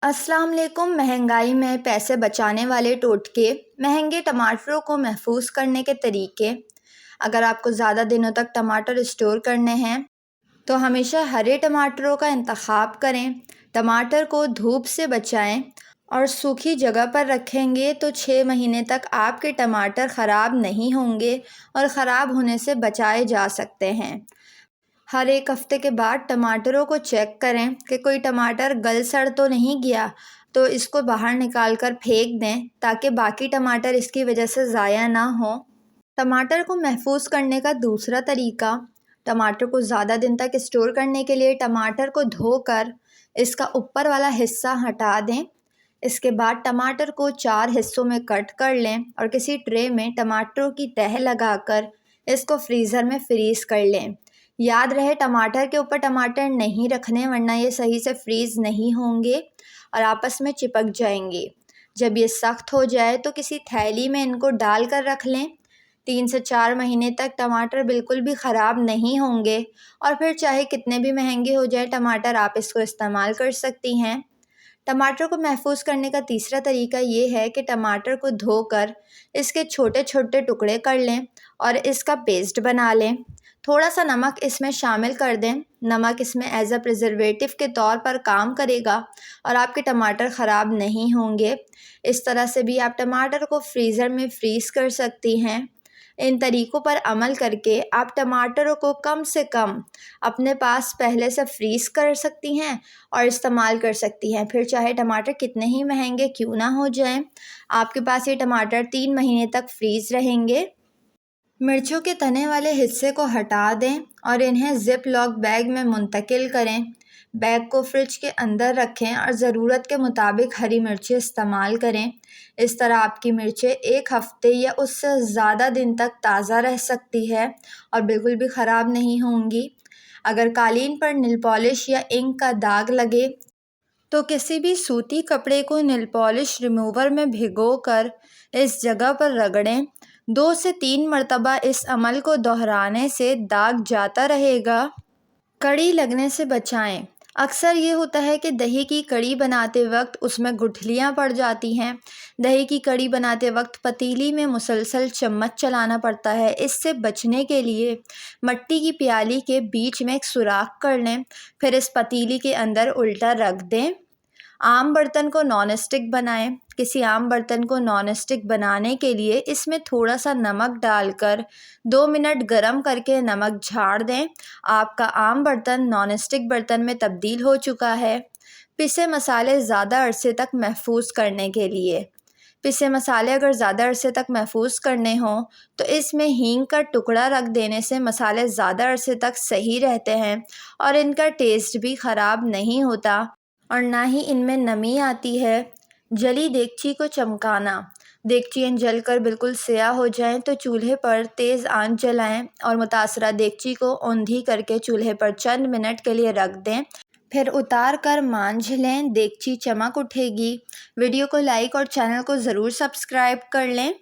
अस्सलाम वालेकुम। महंगाई में पैसे बचाने वाले टोटके, महंगे टमाटरों को महफूज करने के तरीके। अगर आपको ज़्यादा दिनों तक टमाटर स्टोर करने हैं तो हमेशा हरे टमाटरों का इंतखाब करें। टमाटर को धूप से बचाएं और सूखी जगह पर रखेंगे तो 6 महीने तक आपके टमाटर ख़राब नहीं होंगे और ख़राब होने से बचाए जा सकते हैं। हर एक हफ्ते के बाद टमाटरों को चेक करें कि कोई टमाटर गल सड़ तो नहीं गया, तो इसको बाहर निकाल कर फेंक दें ताकि बाकी टमाटर इसकी वजह से ज़ाया ना हो। टमाटर को महफूज करने का दूसरा तरीका, टमाटर को ज़्यादा दिन तक स्टोर करने के लिए टमाटर को धोकर इसका ऊपर वाला हिस्सा हटा दें। इसके बाद टमाटर को 4 हिस्सों में कट कर लें और किसी ट्रे में टमाटरों की तह लगाकर इसको फ्रीज़र में फ्रीज़ कर लें। याद रहे टमाटर के ऊपर टमाटर नहीं रखने, वरना ये सही से फ्रीज़ नहीं होंगे और आपस में चिपक जाएंगे। जब ये सख्त हो जाए तो किसी थैली में इनको डाल कर रख लें। 3 से 4 महीने तक टमाटर बिल्कुल भी ख़राब नहीं होंगे और फिर चाहे कितने भी महंगे हो जाए टमाटर, आप इसको इस्तेमाल कर सकती हैं। टमाटर को महफूज करने का तीसरा तरीका ये है कि टमाटर को धोकर इसके छोटे छोटे टुकड़े कर लें और इसका पेस्ट बना लें। थोड़ा सा नमक इसमें शामिल कर दें। नमक इसमें एज अ प्रिजर्वेटिव के तौर पर काम करेगा और आपके टमाटर ख़राब नहीं होंगे। इस तरह से भी आप टमाटर को फ्रीज़र में फ्रीज़ कर सकती हैं। इन तरीक़ों पर अमल करके आप टमाटरों को कम से कम अपने पास पहले से फ्रीज़ कर सकती हैं और इस्तेमाल कर सकती हैं। फिर चाहे टमाटर कितने ही महंगे क्यों ना हो जाएं, आपके पास ये टमाटर 3 महीने तक फ्रीज़ रहेंगे। मिर्चों के तने वाले हिस्से को हटा दें और इन्हें ज़िप लॉक बैग में मुंतकिल करें। बैग को फ्रिज के अंदर रखें और ज़रूरत के मुताबिक हरी मिर्चें इस्तेमाल करें। इस तरह आपकी मिर्चें 1 हफ़्ते या उससे ज़्यादा दिन तक ताज़ा रह सकती है और बिल्कुल भी ख़राब नहीं होंगी। अगर कालीन पर नील पॉलिश या इंक का दाग लगे तो किसी भी सूती कपड़े को नील पॉलिश रिमूवर में भिगोकर इस जगह पर रगड़ें। 2 से 3 मरतबा इस अमल को दोहराने से दाग जाता रहेगा। कड़ी लगने से बचाएं। अक्सर ये होता है कि दही की कड़ी बनाते वक्त उसमें गुठलियाँ पड़ जाती हैं। दही की कड़ी बनाते वक्त पतीली में मुसलसल चम्मच चलाना पड़ता है। इससे बचने के लिए मिट्टी की प्याली के बीच में एक सुराख कर लें, फिर इस पतीली के अंदर उल्टा रख दें। आम बर्तन को नॉन स्टिक बनाएं। किसी आम बर्तन को नॉन स्टिक बनाने के लिए इसमें थोड़ा सा नमक डालकर 2 मिनट गरम करके नमक झाड़ दें। आपका आम बर्तन नॉन स्टिक बर्तन में तब्दील हो चुका है। पिसे मसाले ज़्यादा अरसे तक महफूज करने के लिए, पिसे मसाले अगर ज़्यादा अरसे तक महफूज करने हों तो इसमें हींग का टुकड़ा रख देने से मसाले ज़्यादा अरसे तक सही रहते हैं और इनका टेस्ट भी ख़राब नहीं होता और ना ही इनमें नमी आती है। जली देगची को चमकाना, देगचियाँ जलकर बिल्कुल स्याह हो जाएं तो चूल्हे पर तेज़ आंच जलाएं और मुतासरा देगची को औंधी करके चूल्हे पर चंद मिनट के लिए रख दें, फिर उतार कर मांझ लें। देगची चमक उठेगी। वीडियो को लाइक और चैनल को ज़रूर सब्सक्राइब कर लें।